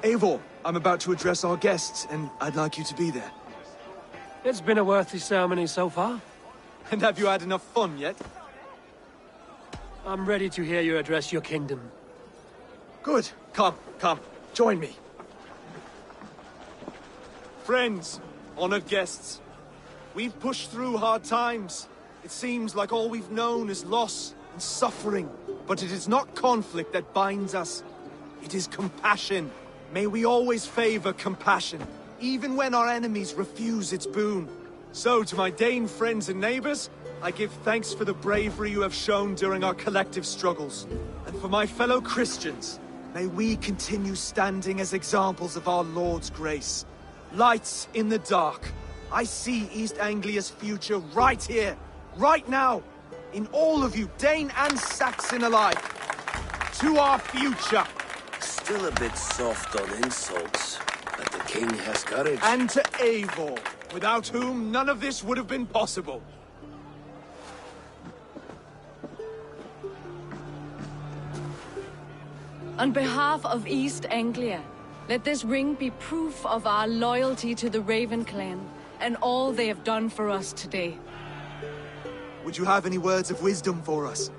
Eivor, I'm about to address our guests, and I'd like you to be there. It's been a worthy ceremony so far. And have you had enough fun yet? I'm ready to hear you address your kingdom. Good. Come, join me. Friends, honored guests, we've pushed through hard times. It seems like all we've known is loss and suffering. But it is not conflict that binds us. It is compassion. May we always favor compassion, even when our enemies refuse its boon. So, to my Dane friends and neighbors, I give thanks for the bravery you have shown during our collective struggles. And for my fellow Christians, may we continue standing as examples of our Lord's grace. Lights in the dark. I see East Anglia's future right here, right now, in all of you, Dane and Saxon alike. To our future. Still a bit soft on insults, but the king has courage. And to Eivor, without whom none of this would have been possible. On behalf of East Anglia, let this ring be proof of our loyalty to the Raven clan and all they have done for us today. Would you have any words of wisdom for us?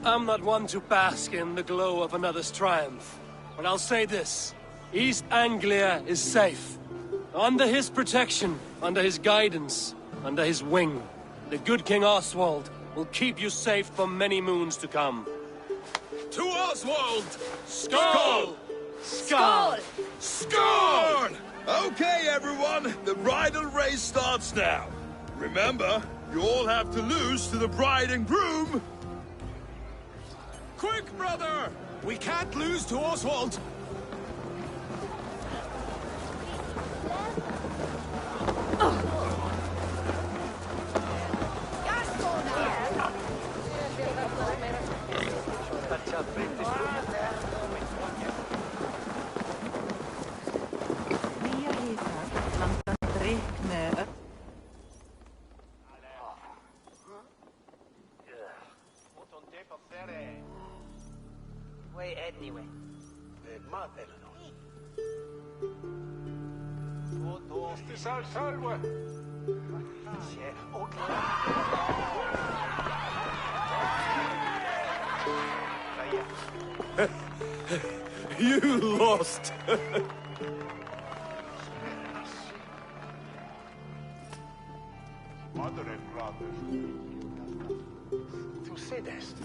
I'm not one to bask in the glow of another's triumph, but I'll say this. East Anglia is safe. Under his protection, under his guidance, under his wing, the good King Oswald will keep you safe for many moons to come. To Oswald! Skull! Skull! Skull! Okay, everyone, the bridal race starts now. Remember, you all have to lose to the bride and groom. Quick, brother! We can't lose to Oswald. Anyway. You lost! Tu sedest.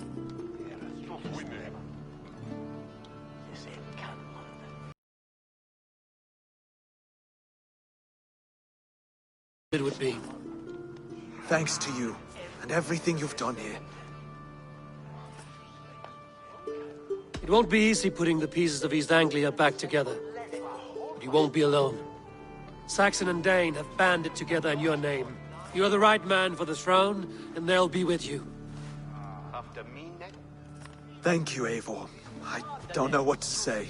It would be. Thanks to you, and everything you've done here. It won't be easy putting the pieces of East Anglia back together. But you won't be alone. Saxon and Dane have banded together in your name. You're the right man for the throne, and they'll be with you. Thank you, Eivor. I don't know what to say.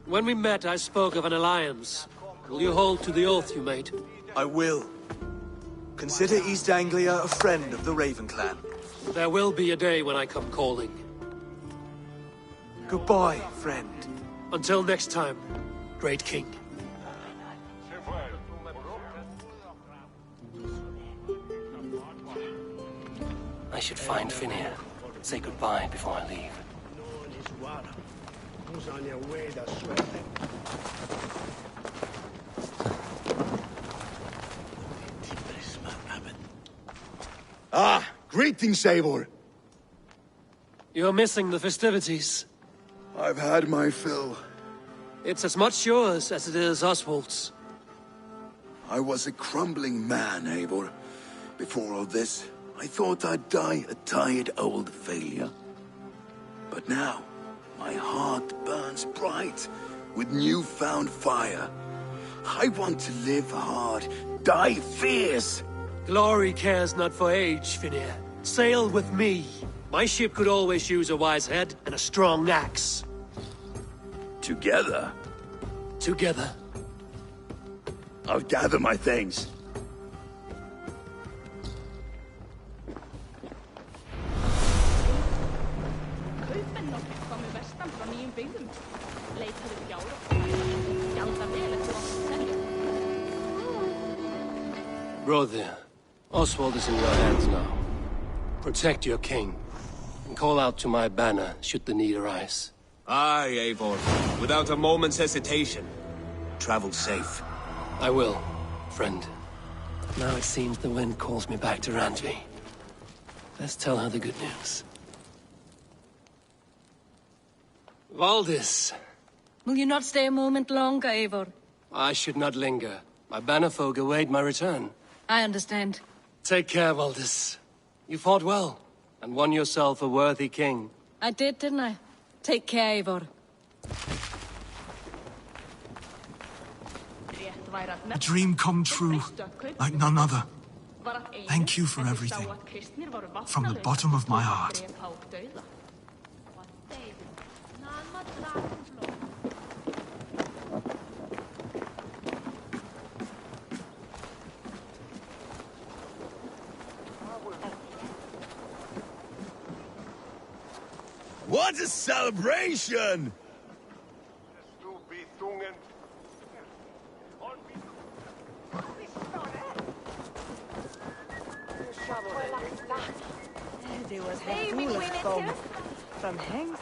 When we met, I spoke of an alliance. Will you hold to the oath you made? I will. Consider East Anglia a friend of the Raven clan. There will be a day when I come calling. Goodbye, friend. Until next time, Great King. I should find Finir. Say goodbye before I leave. Ah, greetings, Eivor. You're missing the festivities. I've had my fill. It's as much yours as it is Oswald's. I was a crumbling man, Eivor. Before all this, I thought I'd die a tired old failure. But now, my heart burns bright with newfound fire. I want to live hard, die fierce. Glory cares not for age, Finir. Sail with me. My ship could always use a wise head and a strong axe. Together? Together. I'll gather my things. Kaupmenn komu vestan frá nýjum byggðum. Leitaðu fjár og gjalda vel eftir að selja. Brother, Oswald is in your hands now. Protect your king, and call out to my banner should the need arise. Aye, Eivor. Without a moment's hesitation. Travel safe. I will, friend. Now it seems the wind calls me back to Randvi. Let's tell her the good news. Valdis. Will you not stay a moment longer, Eivor? I should not linger. My banner folk await my return. I understand. Take care, Valdis. You fought well, and won yourself a worthy king. I did, didn't I? Take care, Eivor. A dream come true, like none other. Thank you for everything, from the bottom of my heart. What a celebration! Det was the fool of foam from Hanks.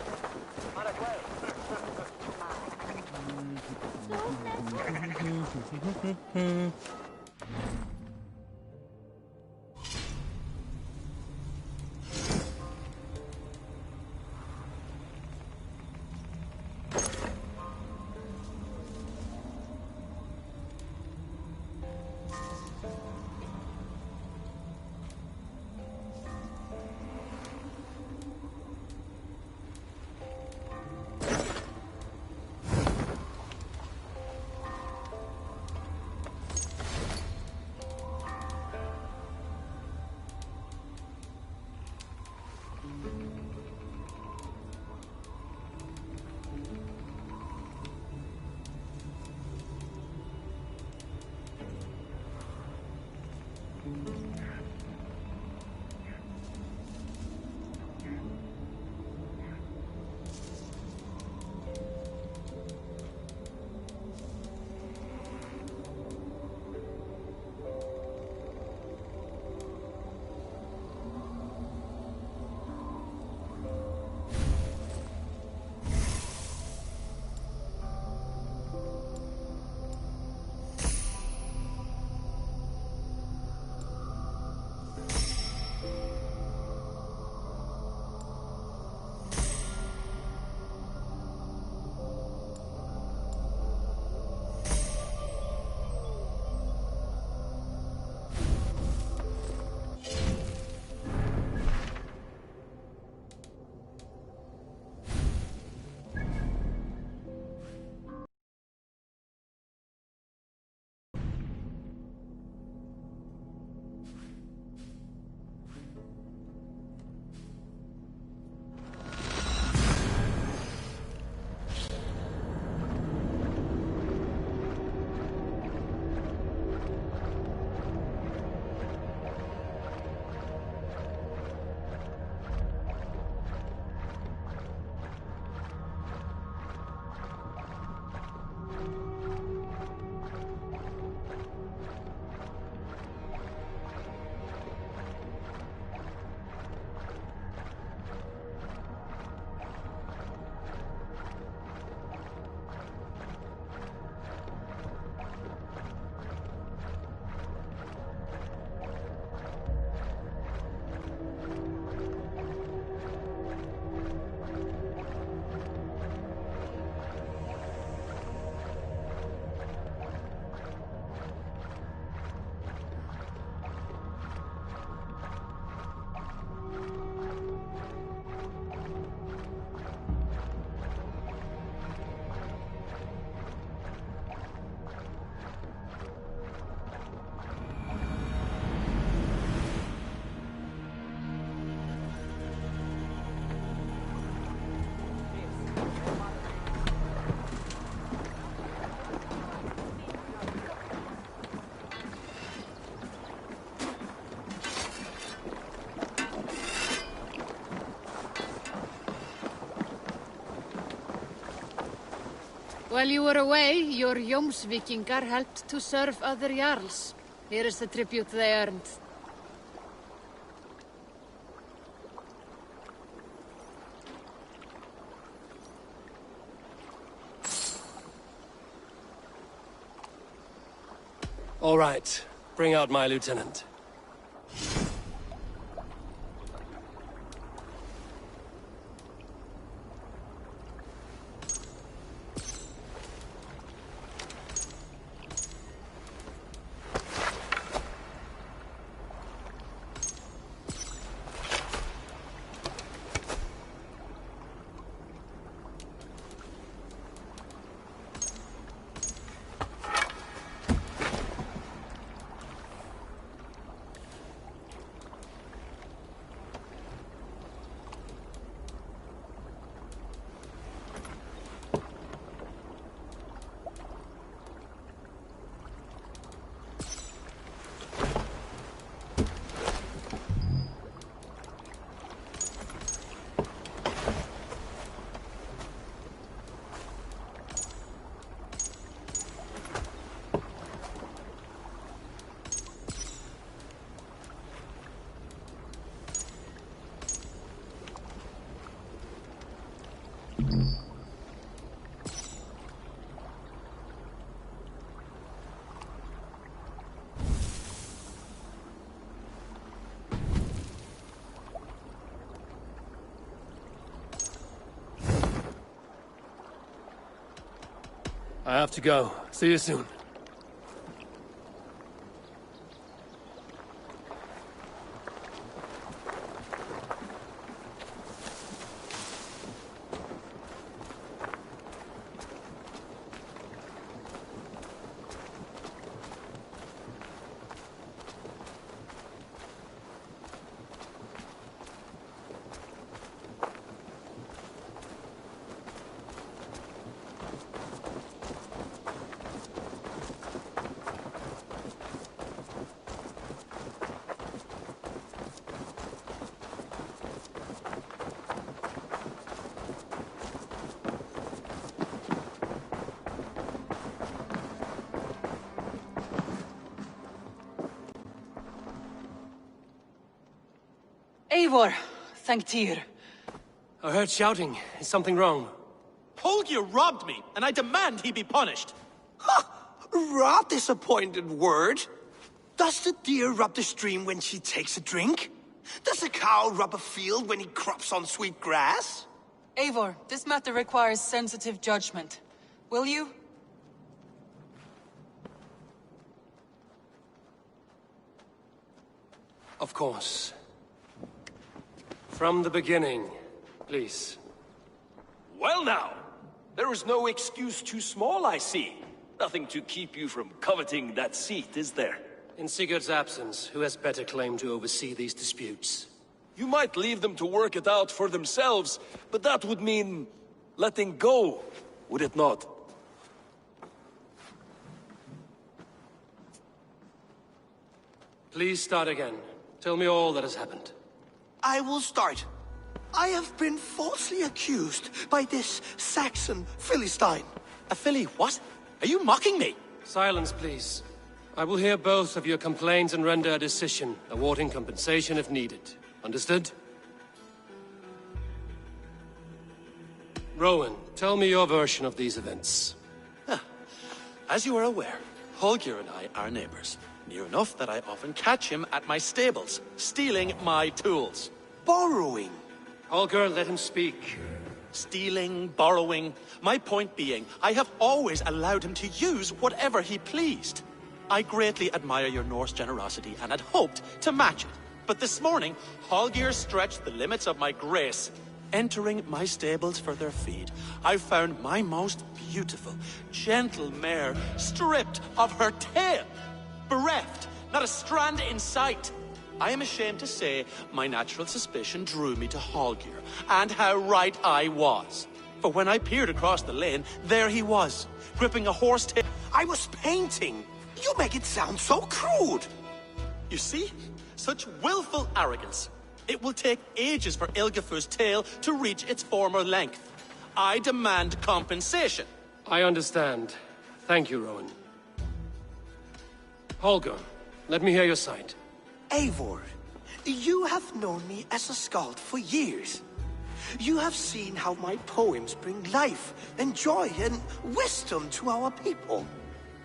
While you were away, your Jómsvíkingar helped to serve other Jarls. Here is the tribute they earned. All right. Bring out my lieutenant. I have to go. See you soon. Eivor, thank Tyr. I heard shouting. Is something wrong? Holger robbed me, and I demand he be punished. Raw disappointed word. Does the deer rub the stream when she takes a drink? Does a cow rub a field when he crops on sweet grass? Eivor, this matter requires sensitive judgment. Will you? Of course. From the beginning, please. Well now, there is no excuse too small, I see. Nothing to keep you from coveting that seat, is there? In Sigurd's absence, who has better claim to oversee these disputes? You might leave them to work it out for themselves, but that would mean letting go, would it not? Please start again. Tell me all that has happened. I will start. I have been falsely accused by this Saxon Philistine. A Philly what? Are you mocking me? Silence, please. I will hear both of your complaints and render a decision, awarding compensation if needed. Understood? Rowan, tell me your version of these events. As you are aware, Holger and I are neighbors. Near enough that I often catch him at my stables, stealing my tools. Borrowing. Holger, let him speak. Stealing, borrowing. My point being, I have always allowed him to use whatever he pleased. I greatly admire your Norse generosity and had hoped to match it. But this morning, Holger stretched the limits of my grace. Entering my stables for their feed, I found my most beautiful, gentle mare stripped of her tail. Bereft, not a strand in sight. I am ashamed to say my natural suspicion drew me to Holger, and how right I was. For when I peered across the lane, there he was, gripping a horse tail. I was painting. You make it sound so crude. You see? Such willful arrogance. It will take ages for Ilgifu's tail to reach its former length. I demand compensation. I understand. Thank you, Rowan. Holger, let me hear your side. Eivor, you have known me as a skald for years. You have seen how my poems bring life and joy and wisdom to our people.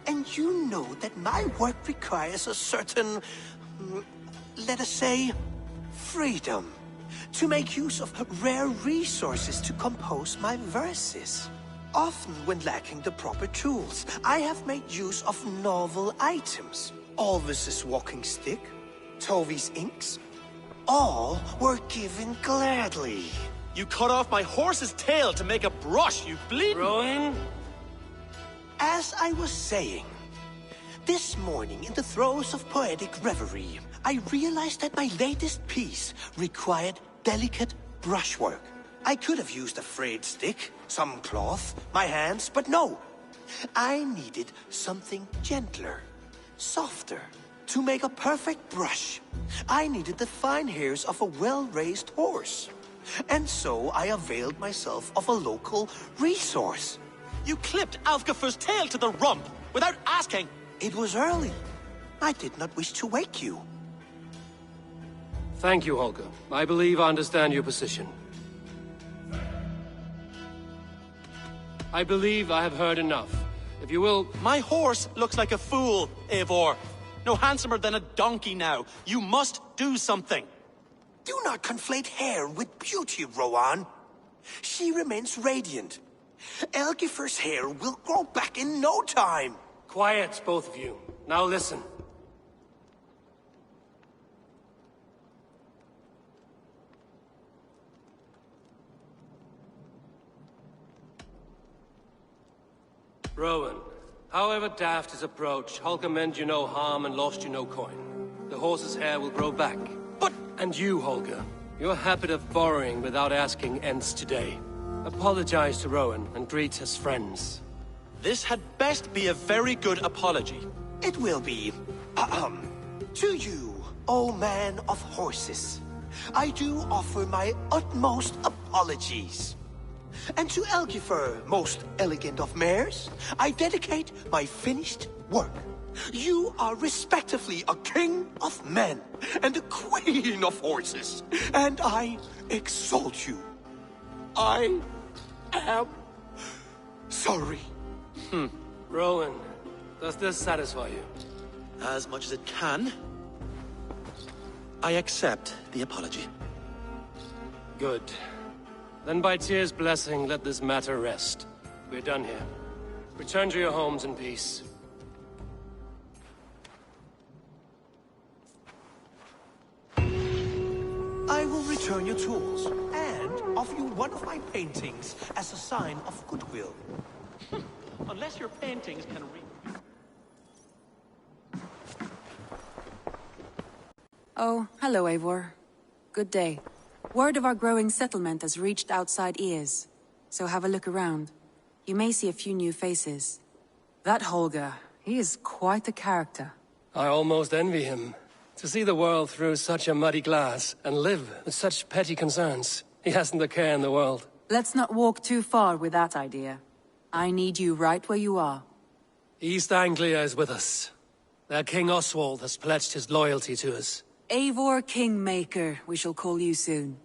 And you know that my work requires a certain, let us say, freedom. To make use of rare resources to compose my verses. Often when lacking the proper tools, I have made use of novel items. Alvis's walking stick, Tovi's inks, all were given gladly. You cut off my horse's tail to make a brush, you bleed. Rowan? As I was saying, this morning in the throes of poetic reverie, I realized that my latest piece required delicate brushwork. I could have used a frayed stick, some cloth, my hands, but no. I needed something gentler, softer. To make a perfect brush, I needed the fine hairs of a well-raised horse. And so I availed myself of a local resource. You clipped Alfgafur's tail to the rump without asking. It was early. I did not wish to wake you. Thank you, Holger. I believe I understand your position. I believe I have heard enough. If you will... My horse looks like a fool, Eivor. No handsomer than a donkey now. You must do something. Do not conflate hair with beauty, Rowan. She remains radiant. Elgifur's hair will grow back in no time. Quiet, both of you. Now listen. Rowan, however daft his approach, Holger meant you no harm and lost you no coin. The horse's hair will grow back. But... And you, Holger, your habit of borrowing without asking ends today. Apologize to Rowan and greet his friends. This had best be a very good apology. It will be. To you, O man of horses, I do offer my utmost apologies. And to Elgifur, most elegant of mares, I dedicate my finished work. You are respectively a king of men and a queen of horses, and I exalt you. I am sorry. Rowan, does this satisfy you? As much as it can. I accept the apology. Good. Then by Tyr's blessing, let this matter rest. We're done here. Return to your homes in peace. I will return your tools, and offer you one of my paintings as a sign of goodwill. Unless your paintings can read. Oh, hello, Eivor. Good day. Word of our growing settlement has reached outside ears, so have a look around. You may see a few new faces. That Holger, he is quite a character. I almost envy him. To see the world through such a muddy glass and live with such petty concerns. He hasn't a care in the world. Let's not walk too far with that idea. I need you right where you are. East Anglia is with us. Their King Oswald has pledged his loyalty to us. Eivor Kingmaker, we shall call you soon.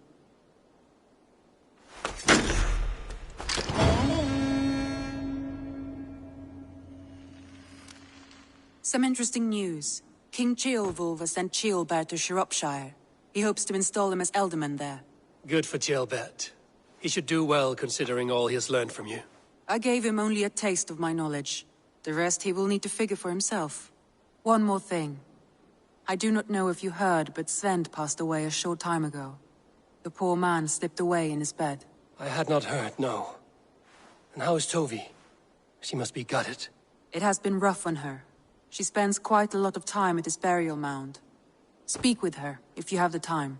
Some interesting news. King Ceolwulf has sent Ceolbert to Shropshire. He hopes to install him as Elderman there. Good for Ceolbert. He should do well considering all he has learned from you. I gave him only a taste of my knowledge. The rest he will need to figure for himself. One more thing. I do not know if you heard, but Svend passed away a short time ago. The poor man slipped away in his bed. I had not heard, no. And how is Tovi? She must be gutted. It has been rough on her. She spends quite a lot of time at his burial mound. Speak with her, if you have the time.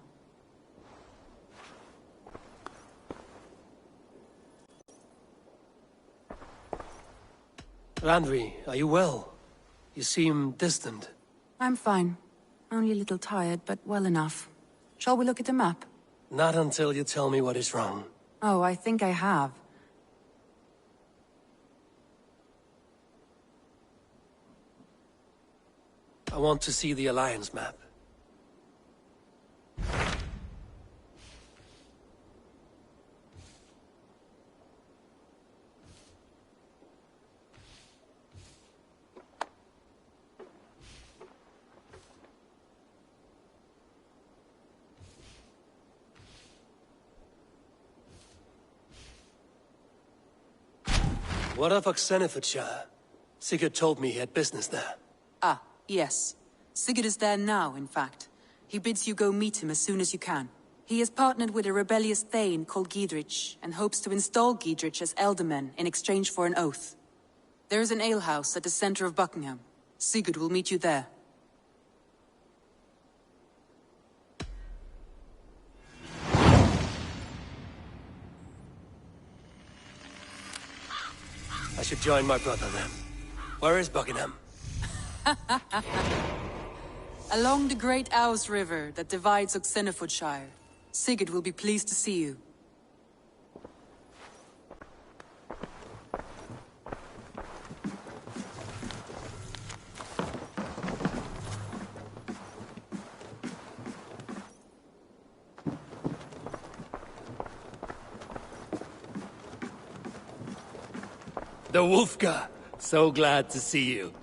Randvi, are you well? You seem distant. I'm fine. Only a little tired, but well enough. Shall we look at the map? Not until you tell me what is wrong. Oh, I think I have. I want to see the Alliance map. What of Oxenfordshire? Sigurd told me he had business there. Ah, yes. Sigurd is there now, in fact. He bids you go meet him as soon as you can. He has partnered with a rebellious Thane called Giedrich, and hopes to install Giedrich as Elderman in exchange for an oath. There is an alehouse at the center of Buckingham. Sigurd will meet you there. I should join my brother then. Where is Buckingham? Along the great Ouse River that divides Oxenfordshire. Sigurd will be pleased to see you. The Wolfgar! So glad to see you.